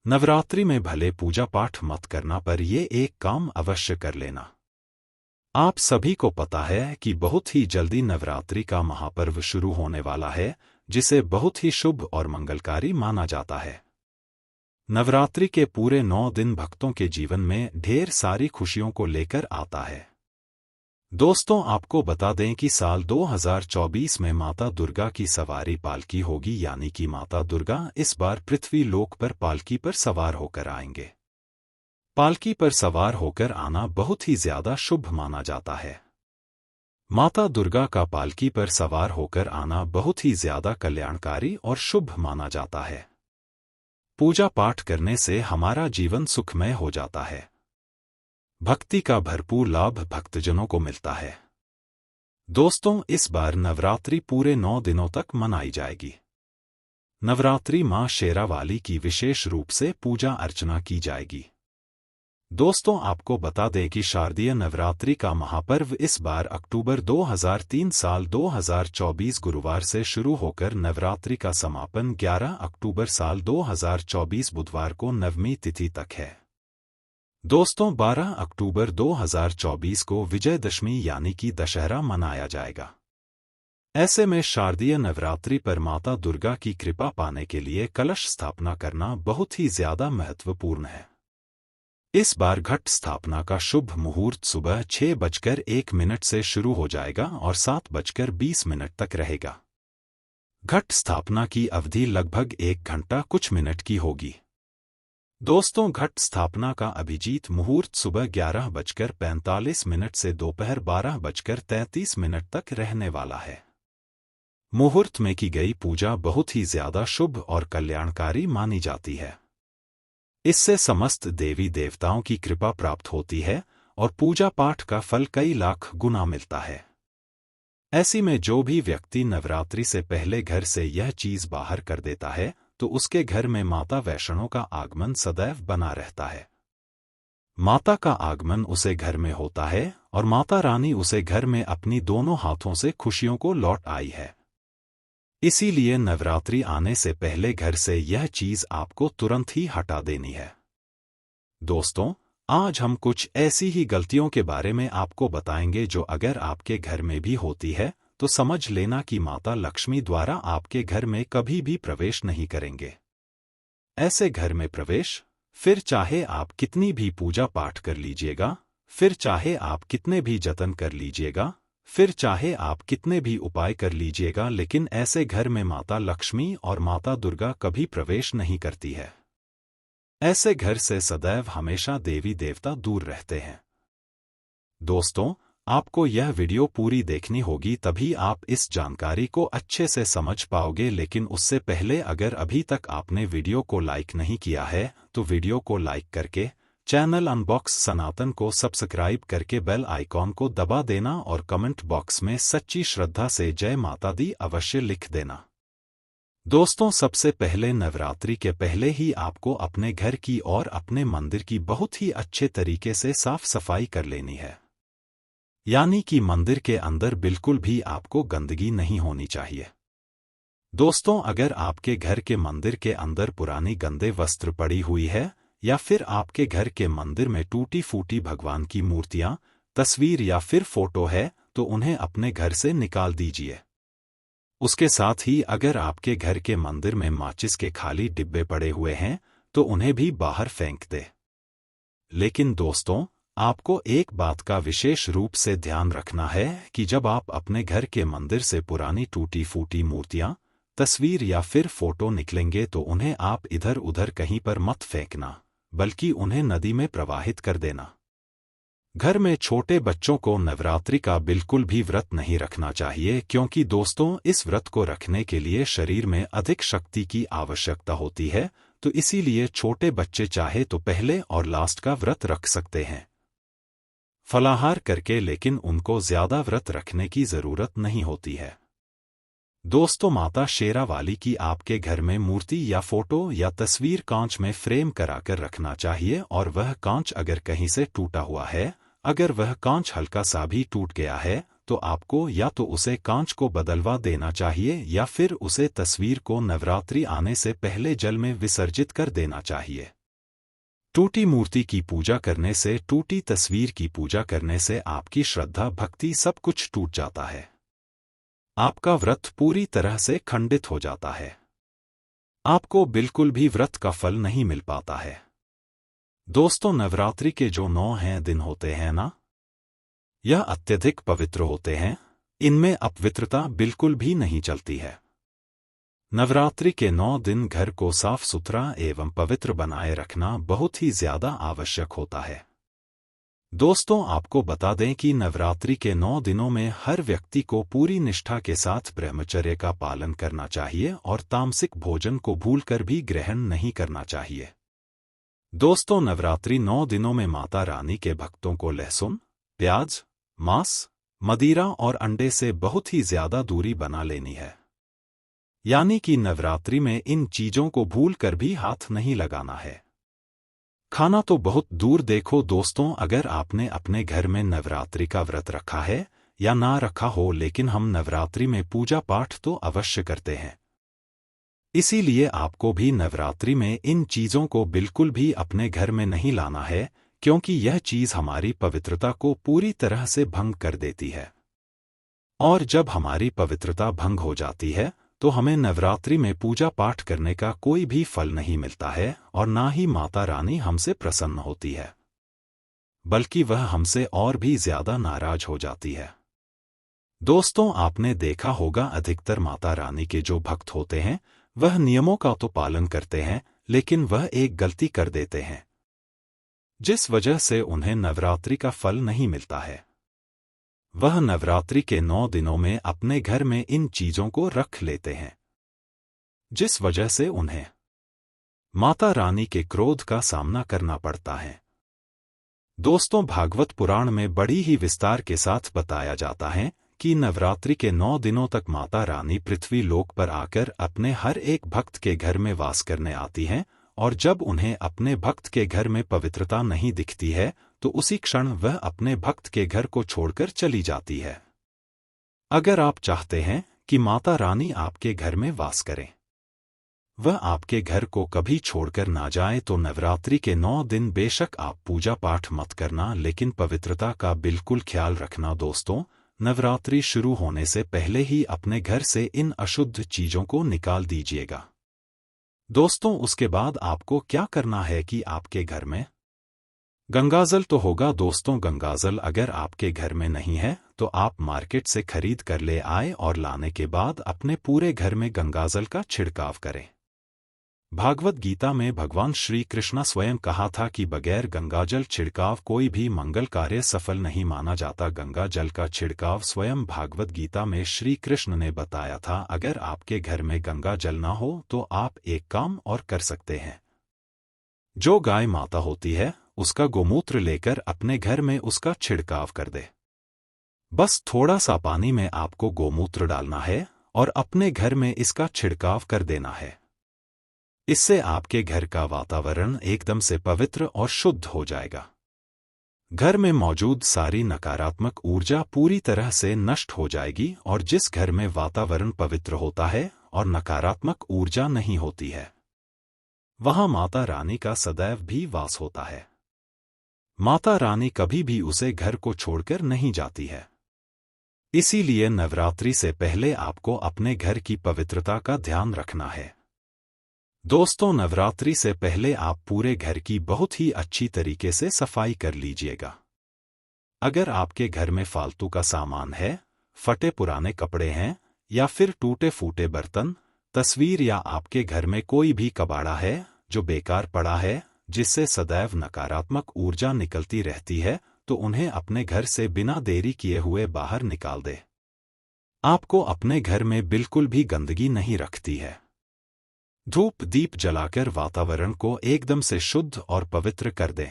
नवरात्रि में भले पूजा पाठ मत करना पर ये एक काम अवश्य कर लेना। आप सभी को पता है कि बहुत ही जल्दी नवरात्रि का महापर्व शुरू होने वाला है, जिसे बहुत ही शुभ और मंगलकारी माना जाता है। नवरात्रि के पूरे 9 दिन भक्तों के जीवन में ढेर सारी खुशियों को लेकर आता है। दोस्तों, आपको बता दें कि साल 2024 में माता दुर्गा की सवारी पालकी होगी, यानी कि माता दुर्गा इस बार पृथ्वी लोक पर पालकी पर सवार होकर आएंगे। पालकी पर सवार होकर आना बहुत ही ज्यादा शुभ माना जाता है। माता दुर्गा का पालकी पर सवार होकर आना बहुत ही ज्यादा कल्याणकारी और शुभ माना जाता है। पूजा पाठ करने से हमारा जीवन सुखमय हो जाता है। भक्ति का भरपूर लाभ भक्तजनों को मिलता है। दोस्तों, इस बार नवरात्रि पूरे 9 दिनों तक मनाई जाएगी। नवरात्रि मां शेरावाली की विशेष रूप से पूजा अर्चना की जाएगी। दोस्तों, आपको बता दें कि शारदीय नवरात्रि का महापर्व इस बार अक्टूबर 2003 साल 2024 गुरुवार से शुरू होकर नवरात्रि का समापन 11 अक्टूबर साल 2024 बुधवार को नवमी तिथि तक है। दोस्तों, 12 अक्टूबर 2024 को विजयदशमी यानी कि दशहरा मनाया जाएगा। ऐसे में शारदीय नवरात्रि पर माता दुर्गा की कृपा पाने के लिए कलश स्थापना करना बहुत ही ज्यादा महत्वपूर्ण है। इस बार घट स्थापना का शुभ मुहूर्त सुबह 6:01 से शुरू हो जाएगा और 7:20 तक रहेगा। घट स्थापना की अवधि लगभग 1 घंटा कुछ मिनट की होगी। दोस्तों, घट स्थापना का अभिजीत मुहूर्त सुबह 11:45 से दोपहर 12:33 तक रहने वाला है। मुहूर्त में की गई पूजा बहुत ही ज्यादा शुभ और कल्याणकारी मानी जाती है। इससे समस्त देवी देवताओं की कृपा प्राप्त होती है और पूजा पाठ का फल कई लाख गुना मिलता है। ऐसी में जो भी व्यक्ति नवरात्रि से पहले घर से यह चीज बाहर कर देता है तो उसके घर में माता वैष्णो का आगमन सदैव बना रहता है। माता का आगमन उसे घर में होता है और माता रानी उसे घर में अपनी दोनों हाथों से खुशियों को लौट आई है। इसीलिए नवरात्रि आने से पहले घर से यह चीज आपको तुरंत ही हटा देनी है। दोस्तों, आज हम कुछ ऐसी ही गलतियों के बारे में आपको बताएंगे जो अगर आपके घर में भी होती है तो समझ लेना कि माता लक्ष्मी द्वारा आपके घर में कभी भी प्रवेश नहीं करेंगे। ऐसे घर में प्रवेश, फिर चाहे आप कितनी भी पूजा पाठ कर लीजिएगा, फिर चाहे आप कितने भी जतन कर लीजिएगा, फिर चाहे आप कितने भी उपाय कर लीजिएगा, लेकिन ऐसे घर में माता लक्ष्मी और माता दुर्गा कभी प्रवेश नहीं करती है। ऐसे घर से सदैव हमेशा देवी देवता दूर रहते हैं। दोस्तों, आपको यह वीडियो पूरी देखनी होगी, तभी आप इस जानकारी को अच्छे से समझ पाओगे। लेकिन उससे पहले अगर अभी तक आपने वीडियो को लाइक नहीं किया है तो वीडियो को लाइक करके चैनल अनबॉक्स सनातन को सब्सक्राइब करके बेल आइकॉन को दबा देना और कमेंट बॉक्स में सच्ची श्रद्धा से जय माता दी अवश्य लिख देना। दोस्तों, सबसे पहले नवरात्रि के पहले ही आपको अपने घर की और अपने मंदिर की बहुत ही अच्छे तरीके से साफ सफाई कर लेनी है। यानी कि मंदिर के अंदर बिल्कुल भी आपको गंदगी नहीं होनी चाहिए। दोस्तों, अगर आपके घर के मंदिर के अंदर पुरानी गंदे वस्त्र पड़ी हुई है या फिर आपके घर के मंदिर में टूटी फूटी भगवान की मूर्तियां, तस्वीर या फिर फोटो है तो उन्हें अपने घर से निकाल दीजिए। उसके साथ ही अगर आपके घर के मंदिर में माचिस के खाली डिब्बे पड़े हुए हैं तो उन्हें भी बाहर फेंक दे। लेकिन दोस्तों, आपको एक बात का विशेष रूप से ध्यान रखना है कि जब आप अपने घर के मंदिर से पुरानी टूटी फूटी मूर्तियां, तस्वीर या फिर फोटो निकलेंगे तो उन्हें आप इधर उधर कहीं पर मत फेंकना, बल्कि उन्हें नदी में प्रवाहित कर देना। घर में छोटे बच्चों को नवरात्रि का बिल्कुल भी व्रत नहीं रखना चाहिए, क्योंकि दोस्तों, इस व्रत को रखने के लिए शरीर में अधिक शक्ति की आवश्यकता होती है। तो इसीलिए छोटे बच्चे चाहे तो पहले और लास्ट का व्रत रख सकते हैं फलाहार करके, लेकिन उनको ज्यादा व्रत रखने की जरूरत नहीं होती है। दोस्तों, माता शेरावाली की आपके घर में मूर्ति या फोटो या तस्वीर कांच में फ्रेम कराकर रखना चाहिए, और वह कांच अगर कहीं से टूटा हुआ है, अगर वह कांच हल्का सा भी टूट गया है तो आपको या तो उसे कांच को बदलवा देना चाहिए या फिर उसे तस्वीर को नवरात्रि आने से पहले जल में विसर्जित कर देना चाहिए। टूटी मूर्ति की पूजा करने से, टूटी तस्वीर की पूजा करने से आपकी श्रद्धा भक्ति सब कुछ टूट जाता है। आपका व्रत पूरी तरह से खंडित हो जाता है। आपको बिल्कुल भी व्रत का फल नहीं मिल पाता है। दोस्तों, नवरात्रि के जो 9 दिन होते हैं ना, यह अत्यधिक पवित्र होते हैं। इनमें अपवित्रता बिल्कुल भी नहीं चलती है। नवरात्रि के 9 दिन घर को साफ सुथरा एवं पवित्र बनाए रखना बहुत ही ज्यादा आवश्यक होता है। दोस्तों, आपको बता दें कि नवरात्रि के 9 दिनों में हर व्यक्ति को पूरी निष्ठा के साथ ब्रह्मचर्य का पालन करना चाहिए और तामसिक भोजन को भूलकर भी ग्रहण नहीं करना चाहिए। दोस्तों, नवरात्रि 9 दिनों में माता रानी के भक्तों को लहसुन, प्याज, मांस, मदिरा और अंडे से बहुत ही ज्यादा दूरी बना लेनी है। यानी कि नवरात्रि में इन चीजों को भूलकर भी हाथ नहीं लगाना है। खाना तो बहुत दूर देखो दोस्तों, अगर आपने अपने घर में नवरात्रि का व्रत रखा है या ना रखा हो, लेकिन हम नवरात्रि में पूजा पाठ तो अवश्य करते हैं। इसीलिए आपको भी नवरात्रि में इन चीजों को बिल्कुल भी अपने घर में नहीं लाना है, क्योंकि यह चीज हमारी पवित्रता को पूरी तरह से भंग कर देती है। और जब हमारी पवित्रता भंग हो जाती है तो हमें नवरात्रि में पूजा पाठ करने का कोई भी फल नहीं मिलता है और ना ही माता रानी हमसे प्रसन्न होती है, बल्कि वह हमसे और भी ज्यादा नाराज हो जाती है। दोस्तों, आपने देखा होगा अधिकतर माता रानी के जो भक्त होते हैं वह नियमों का तो पालन करते हैं, लेकिन वह एक गलती कर देते हैं जिस वजह से उन्हें नवरात्रि का फल नहीं मिलता है। वह नवरात्रि के 9 दिनों में अपने घर में इन चीजों को रख लेते हैं, जिस वजह से उन्हें माता रानी के क्रोध का सामना करना पड़ता है। दोस्तों, भागवत पुराण में बड़ी ही विस्तार के साथ बताया जाता है कि नवरात्रि के 9 दिनों तक माता रानी पृथ्वी लोक पर आकर अपने हर एक भक्त के घर में वास करने आती हैं, और जब उन्हें अपने भक्त के घर में पवित्रता नहीं दिखती है तो उसी क्षण वह अपने भक्त के घर को छोड़कर चली जाती है। अगर आप चाहते हैं कि माता रानी आपके घर में वास करें, वह आपके घर को कभी छोड़कर ना जाए, तो नवरात्रि के 9 दिन बेशक आप पूजा पाठ मत करना, लेकिन पवित्रता का बिल्कुल ख्याल रखना। दोस्तों, नवरात्रि शुरू होने से पहले ही अपने घर से इन अशुद्ध चीजों को निकाल दीजिएगा। दोस्तों, उसके बाद आपको क्या करना है कि आपके घर में गंगाजल तो होगा। दोस्तों, गंगाजल अगर आपके घर में नहीं है तो आप मार्केट से खरीद कर ले आए और लाने के बाद अपने पूरे घर में गंगाजल का छिड़काव करें। भागवत गीता में भगवान श्री कृष्ण स्वयं कहा था कि बगैर गंगाजल छिड़काव कोई भी मंगल कार्य सफल नहीं माना जाता। गंगा जल का छिड़काव स्वयं भागवत गीता में श्री कृष्ण ने बताया था। अगर आपके घर में गंगा जल ना हो तो आप एक काम और कर सकते हैं। जो गाय माता होती है उसका गोमूत्र लेकर अपने घर में उसका छिड़काव कर दे। बस थोड़ा सा पानी में आपको गोमूत्र डालना है और अपने घर में इसका छिड़काव कर देना है। इससे आपके घर का वातावरण एकदम से पवित्र और शुद्ध हो जाएगा। घर में मौजूद सारी नकारात्मक ऊर्जा पूरी तरह से नष्ट हो जाएगी, और जिस घर में वातावरण पवित्र होता है और नकारात्मक ऊर्जा नहीं होती है, वहां माता रानी का सदैव भी वास होता है। माता रानी कभी भी उसे घर को छोड़कर नहीं जाती है। इसीलिए नवरात्रि से पहले आपको अपने घर की पवित्रता का ध्यान रखना है। दोस्तों, नवरात्रि से पहले आप पूरे घर की बहुत ही अच्छी तरीके से सफाई कर लीजिएगा। अगर आपके घर में फालतू का सामान है, फटे पुराने कपड़े हैं या फिर टूटे फूटे बर्तन, तस्वीर, या आपके घर में कोई भी कबाड़ा है जो बेकार पड़ा है, जिससे सदैव नकारात्मक ऊर्जा निकलती रहती है, तो उन्हें अपने घर से बिना देरी किए हुए बाहर निकाल दे। आपको अपने घर में बिल्कुल भी गंदगी नहीं रखती है। धूप दीप जलाकर वातावरण को एकदम से शुद्ध और पवित्र कर दें।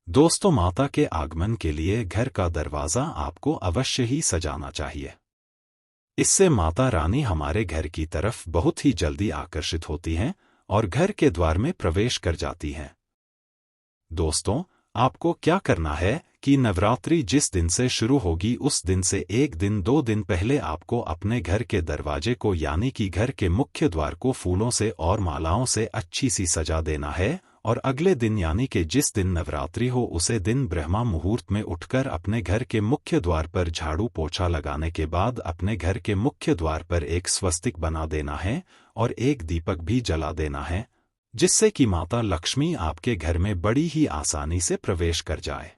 दोस्तों, माता के आगमन के लिए घर का दरवाजा आपको अवश्य ही सजाना चाहिए। इससे माता रानी हमारे घर की तरफ बहुत ही जल्दी आकर्षित होती हैं और घर के द्वार में प्रवेश कर जाती हैं। दोस्तों, आपको क्या करना है कि नवरात्रि जिस दिन से शुरू होगी उस दिन से 1 दिन 2 दिन पहले आपको अपने घर के दरवाजे को, यानी कि घर के मुख्य द्वार को, फूलों से और मालाओं से अच्छी सी सजा देना है और अगले दिन यानी कि जिस दिन नवरात्रि हो उसे दिन ब्रह्मा मुहूर्त में उठकर अपने घर के मुख्य द्वार पर झाड़ू पोछा लगाने के बाद अपने घर के मुख्य द्वार पर एक स्वस्तिक बना देना है और एक दीपक भी जला देना है, जिससे कि माता लक्ष्मी आपके घर में बड़ी ही आसानी से प्रवेश कर जाए।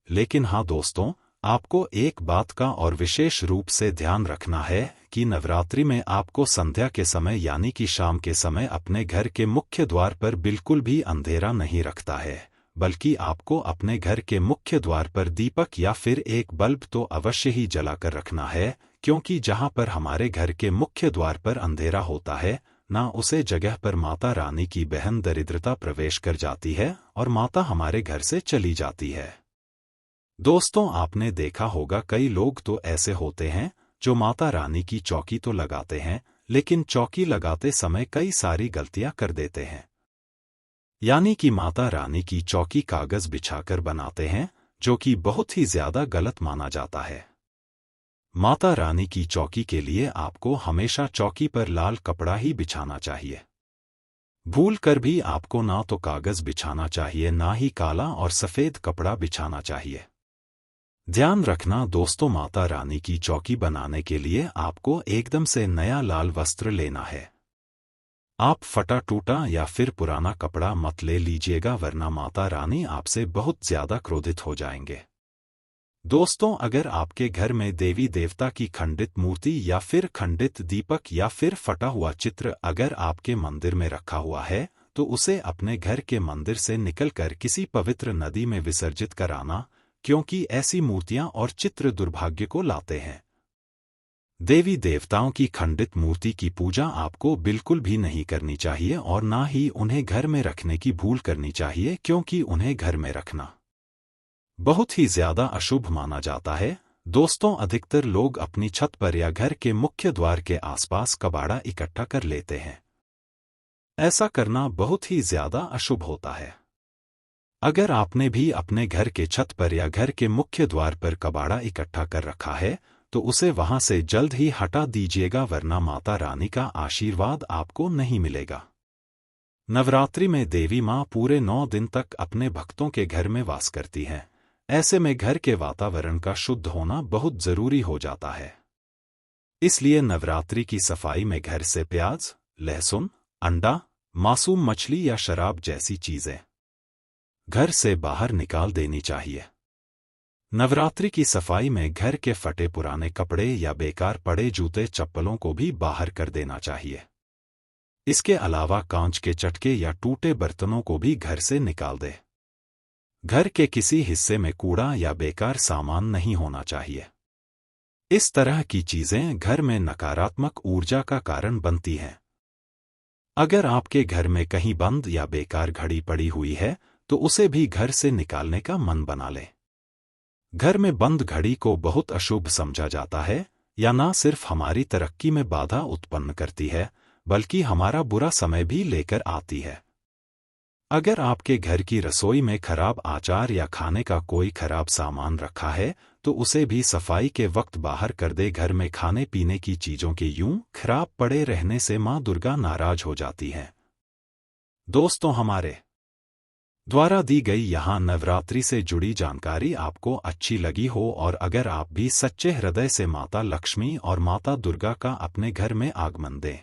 लेकिन हाँ दोस्तों, आपको एक बात का और विशेष रूप से ध्यान रखना है कि नवरात्रि में आपको संध्या के समय यानी कि शाम के समय अपने घर के मुख्य द्वार पर बिल्कुल भी अंधेरा नहीं रखता है, बल्कि आपको अपने घर के मुख्य द्वार पर दीपक या फिर एक बल्ब तो अवश्य ही जलाकर रखना है, क्योंकि जहां पर हमारे घर के मुख्य द्वार पर अंधेरा होता है ना उसे जगह पर माता रानी की बहन दरिद्रता प्रवेश कर जाती है और माता हमारे घर से चली जाती है। दोस्तों, आपने देखा होगा कई लोग तो ऐसे होते हैं जो माता रानी की चौकी तो लगाते हैं, लेकिन चौकी लगाते समय कई सारी गलतियां कर देते हैं। यानी कि माता रानी की चौकी कागज बिछाकर बनाते हैं, जो कि बहुत ही ज्यादा गलत माना जाता है। माता रानी की चौकी के लिए आपको हमेशा चौकी पर लाल कपड़ा ही बिछाना चाहिए। भूल कर भी आपको ना तो कागज बिछाना चाहिए ना ही काला और सफेद कपड़ा बिछाना चाहिए। ध्यान रखना दोस्तों, माता रानी की चौकी बनाने के लिए आपको एकदम से नया लाल वस्त्र लेना है। आप फटा टूटा या फिर पुराना कपड़ा मत ले लीजिएगा, वरना माता रानी आपसे बहुत ज्यादा क्रोधित हो जाएंगे। दोस्तों, अगर आपके घर में देवी देवता की खंडित मूर्ति या फिर खंडित दीपक या फिर फटा हुआ चित्र अगर आपके मंदिर में रखा हुआ है, तो उसे अपने घर के मंदिर से निकलकर किसी पवित्र नदी में विसर्जित कराना, क्योंकि ऐसी मूर्तियां और चित्र दुर्भाग्य को लाते हैं। देवी देवताओं की खंडित मूर्ति की पूजा आपको बिल्कुल भी नहीं करनी चाहिए और ना ही उन्हें घर में रखने की भूल करनी चाहिए, क्योंकि उन्हें घर में रखना बहुत ही ज्यादा अशुभ माना जाता है। दोस्तों, अधिकतर लोग अपनी छत पर या घर के मुख्य द्वार के आसपास कबाड़ा इकट्ठा कर लेते हैं। ऐसा करना बहुत ही ज्यादा अशुभ होता है। अगर आपने भी अपने घर के छत पर या घर के मुख्य द्वार पर कबाड़ा इकट्ठा कर रखा है, तो उसे वहां से जल्द ही हटा दीजिएगा, वरना माता रानी का आशीर्वाद आपको नहीं मिलेगा। नवरात्रि में देवी मां पूरे 9 दिन तक अपने भक्तों के घर में वास करती हैं। ऐसे में घर के वातावरण का शुद्ध होना बहुत जरूरी हो जाता है। इसलिए नवरात्रि की सफाई में घर से प्याज, लहसुन, अंडा, मासूम मछली या शराब जैसी चीजें घर से बाहर निकाल देनी चाहिए। नवरात्रि की सफाई में घर के फटे पुराने कपड़े या बेकार पड़े जूते चप्पलों को भी बाहर कर देना चाहिए। इसके अलावा कांच के चटके या टूटे बर्तनों को भी घर से निकाल दे। घर के किसी हिस्से में कूड़ा या बेकार सामान नहीं होना चाहिए। इस तरह की चीजें घर में नकारात्मक ऊर्जा का कारण बनती हैं। अगर आपके घर में कहीं बंद या बेकार घड़ी पड़ी हुई है, तो उसे भी घर से निकालने का मन बना लें। घर में बंद घड़ी को बहुत अशुभ समझा जाता है, या ना सिर्फ हमारी तरक्की में बाधा उत्पन्न करती है, बल्कि हमारा बुरा समय भी लेकर आती है। अगर आपके घर की रसोई में खराब आचार या खाने का कोई खराब सामान रखा है, तो उसे भी सफाई के वक्त बाहर कर दे। घर में खाने पीने की चीजों के यूं खराब पड़े रहने से मां दुर्गा नाराज हो जाती हैं। दोस्तों, हमारे द्वारा दी गई यहाँ नवरात्रि से जुड़ी जानकारी आपको अच्छी लगी हो और अगर आप भी सच्चे हृदय से माता लक्ष्मी और माता दुर्गा का अपने घर में आगमन दें,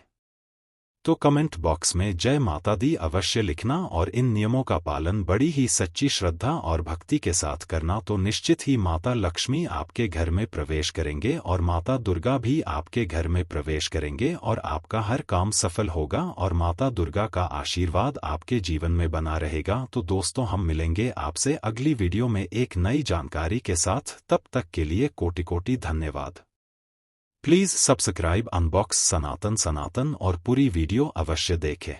तो कमेंट बॉक्स में जय माता दी अवश्य लिखना और इन नियमों का पालन बड़ी ही सच्ची श्रद्धा और भक्ति के साथ करना, तो निश्चित ही माता लक्ष्मी आपके घर में प्रवेश करेंगे और माता दुर्गा भी आपके घर में प्रवेश करेंगे और आपका हर काम सफल होगा और माता दुर्गा का आशीर्वाद आपके जीवन में बना रहेगा। तो दोस्तों, हम मिलेंगे आपसे अगली वीडियो में एक नई जानकारी के साथ। तब तक के लिए कोटि कोटि धन्यवाद। प्लीज सब्सक्राइब अनबॉक्स सनातन और पूरी वीडियो अवश्य देखें।